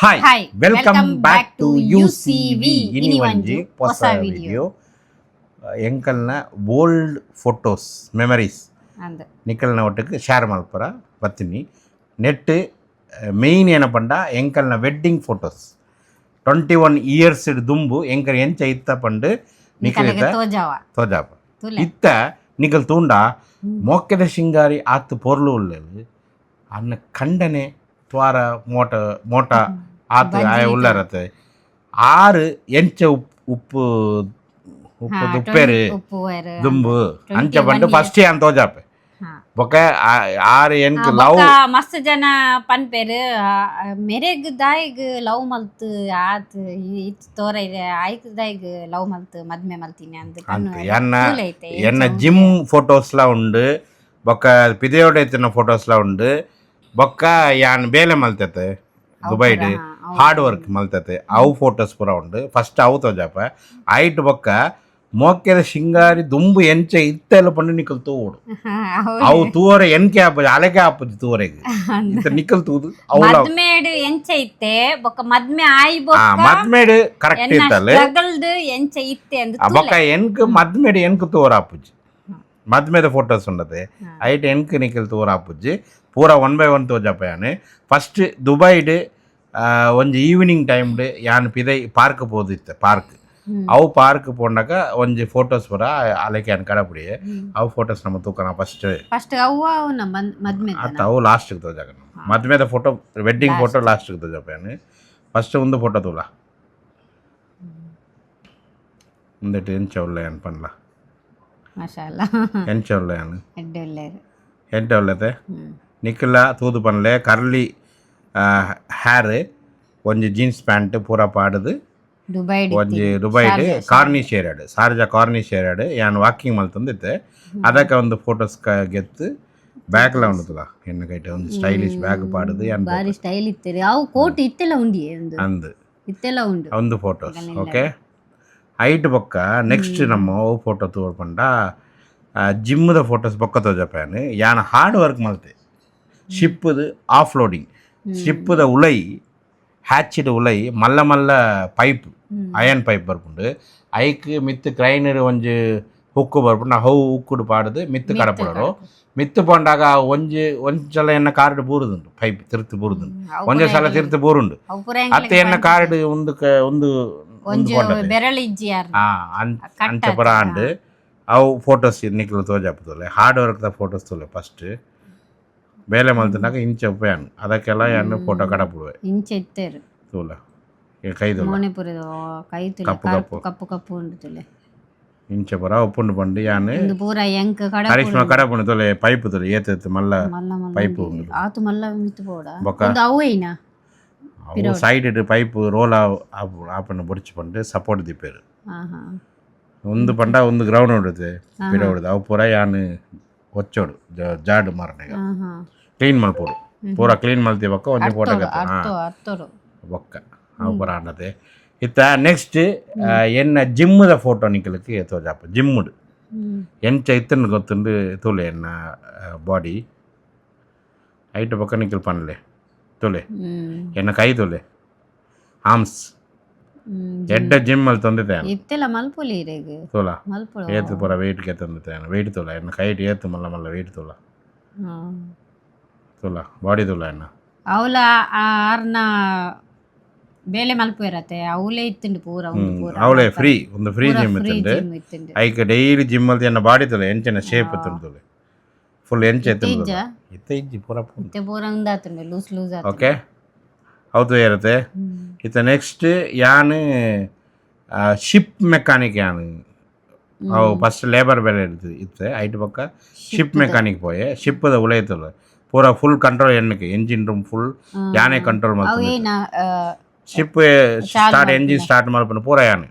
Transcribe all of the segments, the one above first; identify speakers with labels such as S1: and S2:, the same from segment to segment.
S1: Hi
S2: Hi,
S1: welcome back to UCV
S2: ಇನಿ
S1: ಒಂಜಿ
S2: ಒಂಜಿ
S1: ಹೊಸ
S2: ಹೊಸ
S1: ವಿಡಿಯೋ ಎಂಕಲ್ನ ಓಲ್ಡ್ ಫೋಟೋಸ್ ಮೆಮರೀಸ್
S2: ಅಂದ್
S1: ನಿಕಲ್ನ ಒಟ್ಟಿಗೆ ಶೇರ್ ಮಲ್ಪರ ಬತ್ತಿನಿ ನೆಟ್ ಮೇಯ್ನ್ ಏನಪ್ಪಂಡ ಎಂಕಲ್ನ ವೆಡ್ಡಿಂಗ್ ಫೋಟೋಸ್ 21 ಇಯರ್ಸ್ ದುಂಬು ಎಂಕಲ್ ಎಂಚ ಇತ್ತ ಪಂಡು ನಿಖಲ್
S2: ನಿಕಲಗೆ ತೋಜಾವ
S1: ತೋಜಾಪ
S2: ತುಲೆ
S1: ಇತ್ತ ನಿಕಲ್ ತೂಂಡ ಮೊಕ್ಕೆದ ಶಿಂಗಾರಿ ಆತು ಪೊರ್ಲು ಉಳ್ಳಲು ಅನ್ನ ಖಂಡನೆ ತ್ವಾರ ಮೋಟ ಆತು ಆಯ ಉಳ್ಳರತ್ತೆ ಆರು ಎಂಚ ಉಪ್ಪು ಉಪ್ಪೇರು
S2: ಉಪ್ಪುವೇರು
S1: ದುಂಬು ಅಂಚ
S2: 21
S1: ಬಂದು ಫಸ್ಟ್ ಅಂತ ತೋಜಾಪೆ ಬೊಕ ಆರು ಎಂಕ್ ಲವ್
S2: ಮಸ್ತ್ ಜನ ಪನ್ಪೇರು ಮೆರೆಗ್ ದಾಯಿಗ್ ಲವ್ ಮಲ್ತ್ ಆತ್ ಇತ್ ತೋರ ಆಯ್ಕ ದಾಯಿಗ್ ಲವ್ ಮಲ್ತ್ ಮದ್ಮೆ ಮಲ್ತೀನಿ ಅಂದ್
S1: ಎನ್ನ ಜಿಮ್ ಫೋಟೋಸ್ಲ ಉಂಡು ಬೊಕ್ಕ ಪಿದೆಯೋಡ ಎತ್ತಿನ ಫೋಟೋಸ್ಲ ಉಂಡು ಬೊಕ್ಕ ಯಾನ್ ಬೇಲೆ ಮಲ್ತತೆ ದುಬೈಡ್ ಹಾರ್ಡ್ ವರ್ಕ್ ಮಲ್ತತೆ ಅವು ಫೋಟೋಸ್ ಪೂರ ಉಂಡು ಫಸ್ಟ್ ಅವು ತೋಜಾಪ ಐಟ್ ಬೊಕ್ಕ ಮೋಕ್ಕೆದ ಶಿಂಗಾರಿ ದುಂಬು ಎಂಚ ಇತ್ತೆಲ್ಲ ಪಂಡು ನಿಕಲ್ ತೂಡು ಅವು ತೂವರ ಎನ್ಕೆ ಆಪುಜಿ ಅಲೆಕೆ ಆಪುಜಿ ತೂವರೆಗ್ ಇತ್ತ ನಿಕಲ್ ತೂದು
S2: ಮದ್ಮೇಡ್ ಎಂಚ ಇತ್ತೆ ಬೊಕ್ಕ ಮದ್ಮೆ ಆಯ್
S1: ಮದ್ಮೇಡ್ ಕರೆಕ್ಟ್ ಇತ್ತಲ್ಲ
S2: ಸ್ಟ್ರಗಲ್ಡ್ ಎಂಚ ಇತ್ತೆ ಅಂದ್
S1: ಬೊಕ್ಕ ಎನ್ಕ್ ಮದ್ಮೇಡ್ ಎನ್ಕ್ ತೂವರ ಆಪುಜಿ ಮದ್ಮೆದ ಫೋಟೋಸ್ ಉಂಡತೆ ಐಟ್ ಎನ್ಕ್ ನಿಕಲ್ ತೂವರ ಆಪುಜಿ ಪೂರ 1 by 1 ತೋಜಾಪ ಯಾನ್ ಫಸ್ಟ್ ದುಬೈಡ್ ಒಂಜಿ ಈವ್ನಿಂಗ್ ಟೈಮ್ಡ್ ಯಾನ್ ಪಿದೈ ಪಾರ್ಕ್ ಪೋದಿತ್ತೆ ಪಾರ್ಕ್ ಅವು ಪಾರ್ಕ್ ಪೋಂಡಾಗ ಒಂಜಿ ಫೋಟೋಸ್ ಪೂರ ಅಲೆಕೆ ಯಾನ್ ಕಡಪುಡಿ ಅವು ಫೋಟೋಸ್ ನಮ್ಮ ತೂಕನ ಫಸ್ಟ್
S2: ಅವು ಮದ್ಮೆ
S1: ಅತ್ತ ಅವು ಲಾಸ್ಟ್ಗೆ ತೋಜಾಗ ಮದ್ಮೆದ ಫೋಟೋ ವೆಡ್ಡಿಂಗ್ ಫೋಟೋ ಲಾಸ್ಟ್ಗೆ ತೋಜಾಪ ಯಾನ್ ಫಸ್ಟ್ ಒಂದು ಫೋಟೋ ತೂಲ ಒಂದೆಟ್ ಎಂಚ ಉಳ್ಳ ಯಾನ್ ಪನ್ಲ
S2: ಮಾಶಾಅಲ್ಲಾ
S1: ಎಂಚ ಉಳ್ಳ ಯಾನ್
S2: ಎಡ್ಡೆ ಒಳ್ಳೆರು
S1: ಎಂಟ ಉಳ್ಳತೆ ನಿಖಿಲ ತೂದು ಪನ್ಲೆ ಕರ್ಲಿ ಹ್ಯಾರ್ ಒಂಜಿ ಜೀನ್ಸ್ ಪ್ಯಾಂಟ್ ಪೂರ ಪಾಡ್ದು ಒಂಜಿ ದುಬೈಡ್ ಕಾರ್ನಿಶ್ ಏರಿಯಾಡ್ ಸಾರ್ಜಾ ಕಾರ್ನಿಶ್ ಏರಿಯಾಡ್ ಯಾನ್ ವಾಕಿಂಗ್ ಮಲ್ತಂದಿತ್ತೆ ಅದಕ್ಕೆ ಒಂದು ಫೋಟೋಸ್ ಗೆತ್ತು ಬ್ಯಾಗ್ಲ ಉಂಡುತ್ತದ ಎನ್ನ ಕೈಟ್ ಒಂದು ಸ್ಟೈಲಿಶ್ ಬ್ಯಾಗ್ ಪಾಡ್ದು ಯಾನ್
S2: ಬಾರಿ ಸ್ಟೈಲ್ ಇತ್ತೆರ್ ಅವು ಕೋಟ್ ಇತ್ತೆಲ್ಲ ಉಂಡಿ
S1: ಅಂದ್
S2: ಇತ್ತೆಲ್ಲ ಉಂಡು
S1: ಒಂದು ಫೋಟೋಸ್ ಓಕೆ ಐಟ್ ಬೊಕ್ಕ ನೆಕ್ಸ್ಟ್ ನಮ್ಮ ಫೋಟೋ ತೋಡ್ಪಂಡ ಜಿಮ್ದ ಫೋಟೋಸ್ ಬೊಕ್ಕ ತೋಜಪ್ಪ ಯಾನ್ ಹಾರ್ಡ್ ವರ್ಕ್ ಮಲ್ತೆ ಶಿಪ್ದು ಆಫ್ ಲೋಡಿಂಗ್ ಶಿಪ್ದ ಉಲೈ ಹ್ಯಾಚಿಡ್ ಉಲೈ ಮಲ್ಲ ಮಲ್ಲ ಪೈಪ್ ಅಯನ್ ಪೈಪ್ ಬರ್ಪುಂಡು ಐಕ್ ಮಿತ್ ಕ್ರೈನರ್ ಒಂಜಿ ಹುಕ್ಕು ಬರ್ಪುಂಡು ಹೌ ಹುಕ್ಕುಡು ಪಾಡ್ದು ಮಿತ್ ಕಡಪುಡರು ಮಿತ್ತು ಪಂಡಾಗ ಒಂಜಲ ಎನ್ನ ಕಾರ್ಡ್ ಬೂರುದುಂಡು ಪೈಪ್ ತಿರ್ತು ಬೂರುದುಂಡು ಒಂಜೆ ಸಲ ತಿರ್ತು ಬೂರುಂಡು ಅತ್ತೆ ಎನ್ನ ಕಾರ್ಡ್ ಒಂದು ಅಂಚ ಪುರ ಅಂಡ್ ಅವು ಫೋಟೋಸ್ ನಿಕ್ಲು ತೋಜಾಪುತ್ತಲೆ ಹಾರ್ಡ್ ವರ್ಕ್ದ ಫೋಟೋಸ್ ತೋಲೆ ಫಸ್ಟ್ ಬೇಲೆ ಮಲ್ತಿನಾಗ ಇಂಚ ಉಪಯಾನ್ ಅದಕ್ಕೆಲ್ಲ ಎಣ್ಣೆ ಫೋಟೋ ಕಡಪುಡುವೆ
S2: ಇಂಚ ಇತ್ತೇರು
S1: ತೂಲ ಕೈದು ಕಪ್ಪು ಕಪ್ಪು
S2: ಕಪ್ಪು ಕಪ್ಪು ಉಂಡು ತುಲೆ
S1: ಇಂಚ ಪುರ ಉಪ್ಪುಂಡು ಪಂಡು ಯಾನ್
S2: ಪೂರ ಎಂಕ್
S1: ಕರಿಷ್ಮಾ ಕಡಪುಂಡು ತೊಲೆ ಪೈಪ್ ತೊಲೆ ಏತ್ ಮಲ್ಲ ಪೈಪ್ ಉಂಡು
S2: ಆತು ಮಲ್ಲ ಮಿತ್ತು ಪೋಡ
S1: ಬೊಕ
S2: ಅವೇನಾ
S1: ಅವು side pipe roll ಆಪನ್ನ ಬುಡ್ಚಿ Pandu support ದಿಪ್ಪೇರು ಒಂದು ಪಂಡ ಒಂದು ಗ್ರೌಂಡ್ ಉಂಡುತ್ತೆ ಪಿರವುಡು ಅವು ಪೂರ ಯಾನ್ ಒಚ್ಚೋಡು ಜಾಡ್ ಮಾರನೆಗ ಕ್ಲೀನ್ ಮಲ್ಪೋಡು ಪೂರ ಕ್ಲೀನ್ ಮಲ್ತಿ ಬೊಕ್ಕ ಒಂಜಿ ಫೋಟೋ ಬೊಕ್ಕ ಅವು ಪೂರ ಆಂಡತೆ ಇತ್ತ ನೆಕ್ಸ್ಟ್ ಎನ್ನ ಜಿಮ್ದ ಫೋಟೋ ನಿಕಲಕ್ಕೆ ತೋಜಾಪ ಜಿಮ್ಮುಡು ಎಂಚ ಇತ್ತನ್ನು ಗೊತ್ತುಂಡು ತೂಲೆ ಎನ್ನ ಬಾಡಿ ಐಟ್ ಬೊಕ್ಕ ನಿಕಲ್ ಪನ್ಲೆ ತೂಲೆ ಎನ್ನ ಕೈ ತೂಲೆ ಆರ್ಮ್ಸ್ ಎಡ್ಡ ಜಿಮ್ ಅಲ್ಲಿ ತಂದಿದ್ದೆ
S2: ಇತ್ತೆಲ್ಲ ಮಲ್ಪೊಲಿ ಇರೆಗ್
S1: ತೋಲ ಏತು ಪೂರ ವೆಯ್ಟ್ ಗೆ ತಂದಿದ್ದೆ ವೆಯ್ಟ್ ತೋಲ ಎನ್ನ ಕೈಟ್ ಏತು ಮಲ್ಲ ಮಲ್ಲ ವೆಯ್ಟ್ ತೋಲ ತೋಲ ಬಾಡಿ ತೋಲ ಎನ್ನ
S2: ಅವಲ ಆರ್ನ ಬೇಲೆ ಮಲ್ಪು ಇರತ್ತೆ ಅವಲೇ ಇತ್ತುಂಡು ಪೂರ
S1: ಅವಳೇ ಫ್ರೀ ಒಂದು ಫ್ರೀ ಜಿಮ್ ಇತ್ತುಂಡು ಐಕ್ ಡೈಲಿ ಜಿಮ್ ಅಲ್ಲಿ ಎನ್ನ ಬಾಡಿ ತೋಲ ಎಂಚನ ಶೇಪ್ ಇತ್ತುಂಡು ತೋಲೆ ಫುಲ್ ಎಂಚ ಎತ್ತುಂಡು ಇತ್ತ ಇಜ್ಜಿ ಪೂರ
S2: ಇತ್ತೆ ಪೂರ ಉಂದಾತುಂಡು ಲೂಸ್ ಆತುಂಡು
S1: ಓಕೆ ಹೌದು ಇರುತ್ತೆ ಇತ್ತ ನೆಕ್ಸ್ಟ್ ಯಾನ್ ಶಿಪ್ ಮೆಕ್ಯಾನಿಕ್ ಯಾನ್ ಅವು ಫಸ್ಟ್ ಲೇಬರ್ ಬೇಲೆ ಇತ್ತೆ ಐಟ್ ಪಕ್ಕ ಶಿಪ್ ಮೆಕ್ಯಾನಿಕ್ ಪೋಯೆ ಶಿಪ್ದ ಉಳೈತಲ್ಲ ಪೂರ ಫುಲ್ ಕಂಟ್ರೋಲ್ ಎನ್ನಕ್ಕೆ ಎಂಜಿನ್ ರೂಮ್ ಫುಲ್ ಯಾನೇ ಕಂಟ್ರೋಲ್ ಮಾಡ್ತಾರೆ ಶಿಪ್ ಸ್ಟಾರ್ಟ್ ಎಂಜಿನ್ ಸ್ಟಾರ್ಟ್ ಮಾಡ್ಕೊಂಡು ಪೂರ ಯಾನ್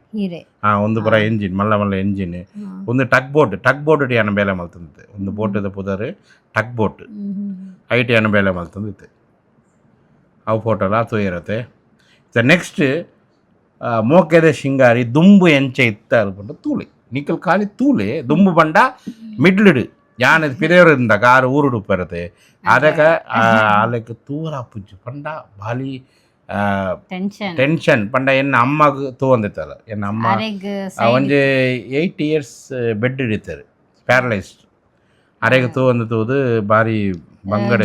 S1: ಒಂದು ಪೂರ ಎಂಜಿನ್ ಮಲ್ಲ ಮಲ್ಲ ಎಂಜಿನ್ ಒಂದು ಟಗ್ ಬೋಟ್ ಯಾನ ಬೇಲೆ ಮಲ್ತಂದಿತ್ತೆ ಒಂದು ಬೋಟದ ಪುದರ್ ಟಗ್ ಬೋಟ್ ಐಟ್ ಯಾನ ಬೇಲೆ ಮಲ್ತಂದಿತ್ತೆ ಅವು ಫೋಟೋಲ ತೂ ಇರತ್ತೆ ನೆಕ್ಸ್ಟ್ ಮೋಕೆದ ಶಿಂಗಾರಿ ದುಂಬು ಎಂಚ ಇತ್ತ ಅಲ್ಪಂಡು ತೂಲೆ ನಿಕಲ್ ಖಾಲಿ ತೂಲೆ ದುಂಬು ಬಂಡ ಮಿಡ್ಲಿಡ್ ಯಾನ್ ಪಿರೇವರಿಂದ ಆರು ಊರುಡು ಉಪ್ಪಿರತ್ತೆ ಅದಕ್ಕೆ ಅಲೆಕ್ ತೂರ ಪುಜ್ಜು ಪಂಡ ಬಾಲಿ ಟೆನ್ಷನ್ ಪಂಡ ಎನ್ನ ಅಮ್ಮಗ್ ತೂವಂದಿತ್ತಲ್ಲ ಎನ್ನ ಅಮ್ಮ ಒಂಜಿ 8 years ಬೆಡ್ ಹಿಡಿತಾರೆ ಪ್ಯಾರಲೈಸ್ಡ್ ಅರೆಗೆ ತೂವಂದು ತೂದು ಬಾರಿ ಬಂಗಡೆ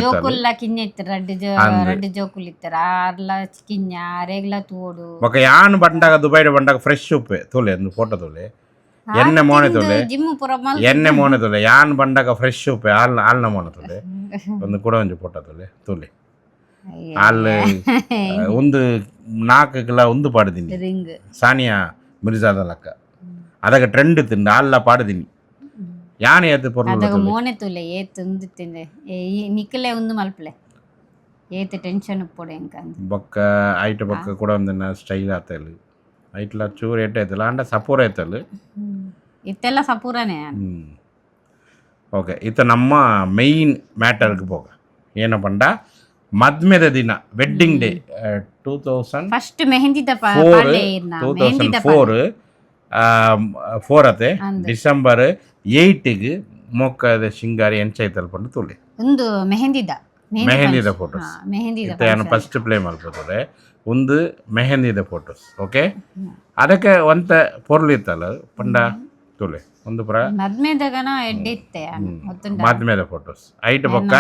S1: ఒక యాన్ బండగ దుబాయ్ బండగ ఫ్రెష్ ఉప్పే తోలే ఫోటో తోలే ಎಣ್ಣೆ ಮೋನೆ ತೊಲೆ ಯಾನ್ ಬಂಡಾಗ ಫ್ರೆಶ್ ಉಪ್ಪೆ ಹಾಲ್ನ ಮೋನೆ ತೊಲೆ ಒಂದು ಕೂಡ ಒಂದು ಫೋಟೋ ತೊಲೆ ಹಾಲು ಒಂದು 4 ಕಿಲೋ ಒಂದು ಪಾಡ್ದೀನಿ ಸಾನಿಯಾ ಮಿರ್ಜಾದ ಲಕ್ಕ ಅದಕ್ಕೆ ಟ್ರೆಂಡ್ ತಿಂದು ಹಾಲ ಪಾಡ್ದೀನಿ ಯಾನ್ ಏತು ಪೊರ್ಲು
S2: ಮೋನೆ ತೊಲೆ ಏತು ಒಂದು ತಿಂದೆ ನಿಕ್ಕಲೆ ಒಂದು ಮಲ್ಪಲೆ ಏತು ಟೆನ್ಷನ್ ಉಪ್ಪೊಡೆ
S1: ಬೊಕ್ಕ ಐಟ್ ಬೊಕ್ಕ ಕೂಡ ಒಂದಿನ ಸ್ಟೈಲ್ ಆತಲ್ಲ ಐಟ್ಲ ಚೂರು ಏಟ್ ಆಯ್ತಲ್ಲ ಅಂಡ ಸಪೂರ ಆಯ್ತಲ್ಲ
S2: ಇತ್ತೆಲ್ಲ ಸಪೂರನೇ
S1: ಓಕೆ ಇತ್ತ ನಮ್ಮ ಮೈನ್ ಮ್ಯಾಟರ್ಗೆ ಹೋಗ ಏನಪ್ಪಂಡ ಮದ್ಮೆದ ದಿನ ವೆಡ್ಡಿಂಗ್ ಡೇ 2004 ಅತೆ ಡಿಸೆಂಬರ್ 8ಗೆ ಮೊಕ್ಕದ ಶಿಂಗಾರಿ ಎಂಚೈತಲ್ ಪಂಡು ತುಳಿ
S2: ಒಂದು ಮೆಹಂದಿದ
S1: ಫೋಟೋಸ್ ನಾನು ಫಸ್ಟ್ ಪ್ಲೇ ಮಾಡ್ಬೋದ್ರೆ ಒಂದು ಮೆಹಂದಿದ ಫೋಟೋಸ್ ಓಕೆ ಅದಕ್ಕೆ ಒಂತ ಪೊರ್ಲು ಇತ್ತಲ್ಲ ಪಂಡ ತುಲೆ ಒಂದು ಪುರ ಮದ್ಮೆದ ಫೋಟೋಸ್ ಐಟ್ ಬೊಕ್ಕ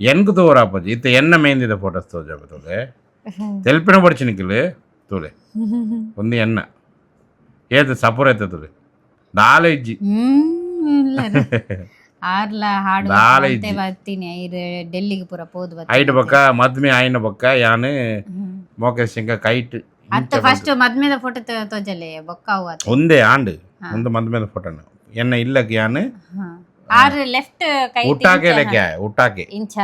S1: ಎನ್ಕು ತೋರಾಪಜಿ ಇತ್ತ ಎನ್ನ ಮೆಹಂದಿದ ಫೋಟೋಸ್ ತೋಜಾಪ ತುಲೆ ತೆಲ್ಪಿನ ಪಡಿಚಿನಿಕ್ಕಿಲು ತುಲೆ ಒಂದು ಎನ್ನ ಏತು ಸಪುರ ಐತ ತುಲೆ ನಾಳೆ ಇಜ್ಜಿ ಐಟ್ ಬೊಕ್ಕ ಮದ್ಮೆ ಆಯ್ನ ಬೊಕ್ಕ ಯಾನು ಮೋಕೇಶ್ ಸಿಂಗ ಕೈಟ್
S2: ಫಸ್ಟ್ ಮದ್ಮೆದ ಫೋಟೋ ತೋಜಲೆ ಬೊಕ್ಕ
S1: ಒಂದೇ ಆಂಡ್ ಒಂದು ಮದ್ಮೆದ ಫೋಟೋನ ಎನ್ನ ಇಲ್ಲಕ್ಕೆ ಯಾನು
S2: ಆರು ಲೆಫ್ಟ್ ಕೈ
S1: ಉಟ್ಟಾಕೆ ಲೆಕ್ಕ ಉಟ್ಟಾಕೆ
S2: ಇಂಚ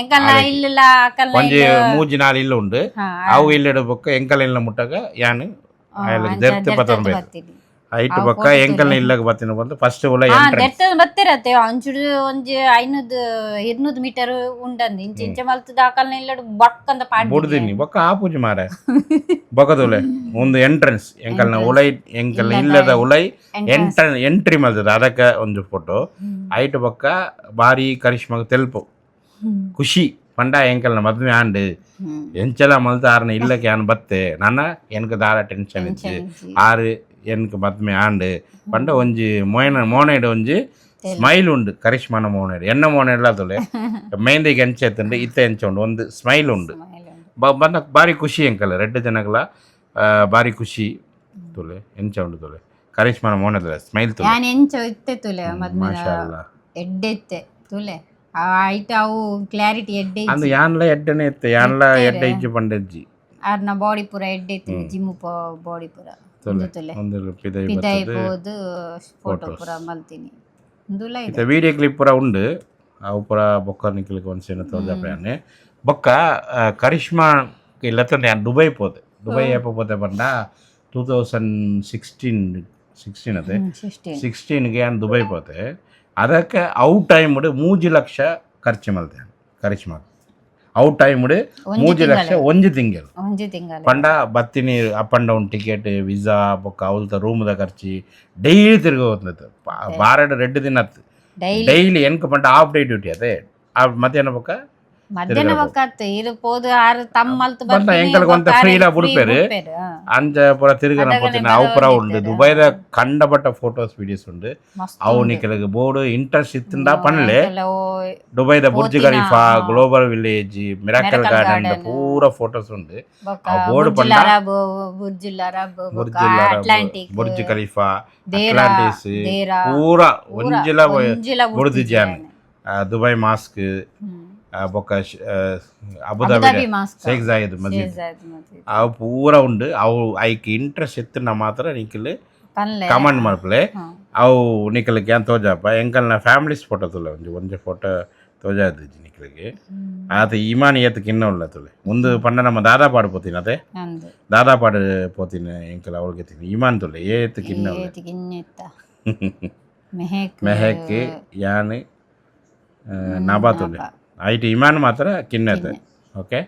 S2: ಎಂಕಲ್ಲ ಇಲ್ಲ ಅಕಲ್ಲ
S1: ಒಂಜಿ ಮೂಜಿ ನಾಲ್ ಇಲ್ಲ ಉಂಡು ಅವು ಇಲ್ಲಡ ಬೊಕ್ಕ ಎಂಕಲ್ ಇಲ್ಲ ಮುಟ್ಟಗ ಯಾನು ದೆರ್ತ್ ಪತ್ತೊಂಬತ್ತು ಐಟ್ ಬೊಕ್ಕ ಎಂಕಲ್ನ ಇಲ್ಲಗ ಬತ್ತಿನ ಬಂದು ಫಸ್ಟ್ ಉಲ
S2: ದೆರ್ತ್ ಬತ್ತಿರತ್ತೆ ಅಂಚುಡು ಒಂಜಿ 500 ಮೀಟರ್ ಉಂಡಂದು ಇಂಚ ಇಂಚ ಮಲ್ತದ ಅಕಲ್ನ ಇಲ್ಲಡ ಬೊಕ್ಕಂದ ಪಾಡಿ
S1: ಬುಡ್ದಿನಿ ಬೊಕ್ಕ ಆಪುಜಿ ಮಾರೆ ಬೊಕ್ಕದೊಲೆ ಒಂದು ಎಂಟ್ರೆನ್ಸ್ ಎಂಕಲ್ನ ಉಲೈ ಎಂಕಲ್ನ ಇಲ್ಲದ ಉಲೈ ಎಂಟ್ರಿ ಮಲ್ತದ ಅದಕ್ಕೆ ಒಂದು ಫೋಟೋ ಐಟ್ ಬೊಕ್ಕ ಬಾರಿ ಕರಿಷ್ಮಾಗ ತೆಲ್ಪು ಖುಷಿ ಪಂಡ ಎಂಕಲ್ನ ಮದ್ವೆ ಆಂಡ್ ಎಂಚಲ ಮಲ್ತ ಆರ್ನ ಇಲ್ಲಕ್ಕೆ ಯಾನ್ ಬತ್ತೆ ನನ್ನ ಎನ್ಕ ದಾರ ಟೆನ್ಷನ್ ಇಜ್ಜಿ ಆರು ಎನ್ಕ ಮದ್ಮೆ ಆಂಡ್ ಪಂಡ ಒಂಜಿ ಮೋನೇಡ್ ಒಂಜಿ ಸ್ಮೈಲ್ ಉಂಡು ಕರಿಷ್ಮಾನ ಮೋನೇಡ್ ಎನ್ನ ಮೋನೇಡ್ಲ ತೊಲೆ ಮೆಹಂದಿಗೆ ಎಂಚ ಎತ್ತಂಡು ಇತ್ತ ಎಂಚ ಉಂಡು ಒಂದು ಸ್ಮೈಲ್ ಉಂಡು ಬಂದ ಬಾರಿ ಖುಷಿ ಎಂಕಲ್ಲ ರೆಡ್ ಜನಗಳ ಬಾರಿ ಖುಷಿ ತೊಲೆ ಎಂಚ ಉಂಡು ತೊಲೆ ಕರಿಷ್ಮಾನ ಮೋನೇಡ್ ಸ್ಮೈಲ್ ತೊಲೆ
S2: ಎಂಚ ಇತ್ತೆ ತೊಲೆ ಮಾಶಾಅಲ್ಲಾ ಎಡ್ಡೆತ್ತೆ ತೊಲೆ ಐಟ ಅವು ಕ್ಲಾರಿಟಿ ಎಡ್ಡೆ
S1: ಅಂದು ಯಾನ್ಲ ಎಡ್ಡೆನೆ ಇತ್ತೆ ಯಾನ್ಲ ಎಡ್ಡೆ ಇಜ್ಜಿ ಪಂಡೆಜ್ಜಿ
S2: ಆರ್ನ ಬಾಡಿ ಪೂರ ಎಡ್ಡೆ ಇತ್ತು ಜಿಮ್ ಬಾಡಿ ಪೂರ
S1: ಒಂದು
S2: ಪಿದೈ ಬೋದು ಫೋಟೋ ಪೂರ ಮಲ್ತೀನಿ ಇಂದುಲ
S1: ಇತ್ತೆ ವಿಡಿಯೋ ಕ್ಲಿಪ್ ಪೂರ ಉಂಡು ಅವು ಪೂರ ಬೊಕ್ಕ ನಿಕ್ಲಿಕ್ಕೆ ಒಂದು ಸೇನ ತೋಜಾಪಯಾನೆ ಬೊಕ್ಕ ಕರಿಷ್ಮಾ ಇಲ್ಲತ್ತಂದು ಯಾನ್ ದುಬೈ ಪೋತೆ ದುಬೈ ಏಪ ಪೋತೆ ಪಂಡ 2016 ಅದೇ 16ಗೆ ಯಾನ್ ದುಬೈ ಪೋತೆ ಅದಕ್ಕೆ ಔ ಟೈಮ್ 3 ಲಕ್ಷ ಖರ್ಚು ಮಲ್ತೆ ಕರಿಷ್ಮಾ ಔ ಟೈಮ್ 3 ಲಕ್ಷ ಒಂಜಿ ತಿಂಗಳು ಪಂಡ ಬತ್ತಿನಿ up and down ticket visa ಬೊಕ್ಕ ಅವಲ್ತ ರೂಮ್ದ ಖರ್ಚಿ ಡೈಲಿ ತಿರ್ಗಿ ಹೋಗ್ತದೆ ಬಾರಡ್ 2 ದಿನ ಡೈಲಿ ಎನ್ಕ ಪಂಡ ಹಾಫ್ ಡೇ ಡ್ಯೂಟಿ ಅದೇ ಮಧ್ಯಾಹ್ನ ಬೊಕ್ಕ
S2: ಮಧ್ಯಾಹ್ನ ಬೊಕ್ಕ ಇರಬಹುದು ಆರು ತಮ್ಮಲ್ತ
S1: ಬಂದ ಎಂಕಲ್ಗೆ ಒಂತ ಫ್ರೀಲ ಬುಡ್ಪೇರು ಅಂಚ ಪೂರ ತಿರುಗನ ಪೋತಿನ ಅವು ಪೂರ ಉಂಡು ದುಬೈದ ಕಂಡಬಟ್ಟ ಫೋಟೋಸ್ ವಿಡಿಯೋಸ್ ಉಂಡು ಅವು ನಿಕಲ್ಗೆ ಬೋರ್ಡ್ ಇಂಟ್ರೆಸ್ಟ್ ಇತ್ತಂಡ ಪನ್ಲೆ ದುಬೈದ Burj Khalifa Global Village Miracle Garden ಪೂರ ಫೋಟೋಸ್ ಉಂಡು ಆ ಬೋರ್ಡ್ ಪಂಡ ಬುರ್ಜ್ ಖಲೀಫಾ ಅಟ್ಲಾಂಟಿಸ್ ಪೂರ ಒಂಜಿಲ ಬುರ್ಜ್ ಜಾನ್ ದುಬೈ ಮಾಸ್ಕ್ ಬೊಕ್ಕ ಅಬುದಾಬಿ ಶೇಖ್ ಜಾಯದ್ ಮಸ್ಜಿದ್ ಅವು ಪೂರ ಉಂಡು ಅವು ಐಕ್ ಇಂಟ್ರೆಸ್ಟ್ ಎತ್ತುನ ಮಾತ್ರ ನಿಖಿಲ್ ಕಮೆಂಟ್ ಮಾಡ್ಪಲೆ ಅವು ನಿಖಿಲ್ಗೆ ಏನ್ ತೋಜಾಪ ಎಂಕಲ್ನ ಫ್ಯಾಮಿಲೀಸ್ ಫೋಟೋ ತುಲೆ ಒಂಜಿ ಫೋಟೋ ತೋಜಾದ್ ನಿಖಿಲ್ಗೆ ಆತ ಇಮಾನ್ ಏತಕ್ಕೆ ಇನ್ನೂ ಉಳ್ಳ ತುಲೆ ಮುಂದೆ ಪಂಡ ನಮ್ಮ ದಾದಾಪಾಡು ಪೋತೀನಿ ಅದೇ ದಾದಾಪಾಡು ಪೋತೀನಿ ಎಂಕಲ್ ಅವ್ರಿಗೆ ಇಮಾನ್ ತುಲೆ ಏತಕ್ಕೆ ಇನ್ನೂ ಮೆಹಕ್ ಯಾನ್ ನಬಾ ತುಲೆ ಐಟ್ ಇಮಾನ್ ಮಾತ್ರ ಕಿನ್ನತೆ ಓಕೆ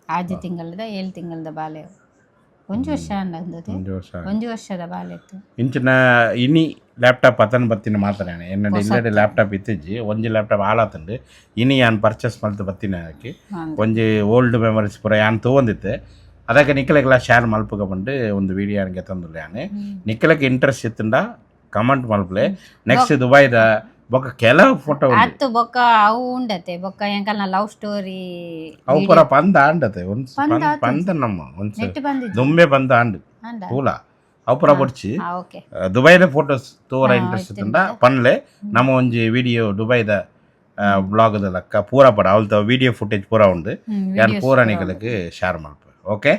S2: 6 ತಿಂಗಳದ 7 ತಿಂಗಳದ ಬಾಲೆ ಒಂಜಿ ವರ್ಷ ಒಂಜಿ ವರ್ಷದ ಬಾಲೆ ಇತ್ತು
S1: ಇಂಚಿನ ಇನಿ ಲ್ಯಾಪ್ಟಾಪ್ ಅತನ ಬತ್ತಿನ ಮಾತಾಡೋಣ ಎನ್ನ ಇಲ್ಲಡೆ ಲ್ಯಾಪ್ಟಾಪ್ ಇತ್ತಿಜ್ಜಿ ಒಂಜಿ ಲ್ಯಾಪ್ಟಾಪ್ ಹಾಳಾತಂಡು ಇನಿ ಯಾನ್ ಪರ್ಚೇಸ್ ಮಲ್ತು ಬತ್ತಿನ ಹಾಕಿ ಒಂಜಿ ಓಲ್ಡ್ ಮೆಮರೀಸ್ ಪೂರ ಯಾನ್ ತಗೊಂಡಿತ್ತೆ ಅದಕ್ಕೆ ನಿಕ್ಕಲೆಗೆಲ್ಲ ಶೇರ್ ಮಲ್ಪಗ ಬಂದು ಒಂದು ವಿಡಿಯೋ ನನಗೆ ತಂದುಲ್ಲಾನೆ ನಿಕ್ಕಲಕ್ಕೆ ಇಂಟ್ರೆಸ್ಟ್ ಇತ್ತಂಡ ಕಮೆಂಟ್ ಮಲ್ಪಲೆ ನೆಕ್ಸ್ಟ್ ದುಬೈದ ಬೊಕ್ಕ ಕೆಲವು ಫೋಟೋ
S2: ಅತ್ತು ಬೊಕ್ಕ ಅವು ಉಂಡತೆ ಬೊಕ್ಕ ಎಂಕಲ್ನ ಲವ್ ಸ್ಟೋರಿ
S1: ಅವು ಪೂರ ಪಂದ ಆಂಡತೆ ಪಂದ ನಮ್ಮ ಒಂದು ದುಂಬೆ ಬಂದ ಆಂಡು ತೂಲ ಅವು ಪೂರ ಬೊಡ್ಚಿ
S2: ಓಕೆ
S1: ದುಬೈದ ಫೋಟೋಸ್ ತೋರ ಇಂಟ್ರೆಸ್ಟ್ ಇತ್ತಂಡ ಪನ್ಲೆ ನಮ್ಮ ಒಂಜಿ ವಿಡಿಯೋ ದುಬೈದ ಬ್ಲಾಗ್ದ ಲಕ್ಕ ಪೂರ ಪಡ ಅವಲ್ತ ವಿಡಿಯೋ ಫುಟೇಜ್ ಪೂರ ಉಂಡು ಯಾನ್ ಪೂರ ನಿಕಲಕ್ಕೆ ಶೇರ್ ಮಲ್ಪ ಓಕೆ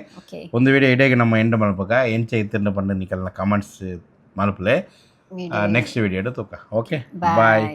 S1: ಒಂದು ವಿಡಿಯೋ ಇಡೀಗೆ ನಮ್ಮ ಎಂಡ್ ಮಲ್ಪಗ ಎಂಚ ಇತ್ತಂಡ ಪಂಡ ನಿಕಲ್ನ ಕಮೆಂಟ್ಸ್ ಮಲ್ಪಲೆ ನೆಕ್ಸ್ಟ್ ವಿಡಿಯೋ ತೂಕ ಓಕೆ ಬಾಯ್.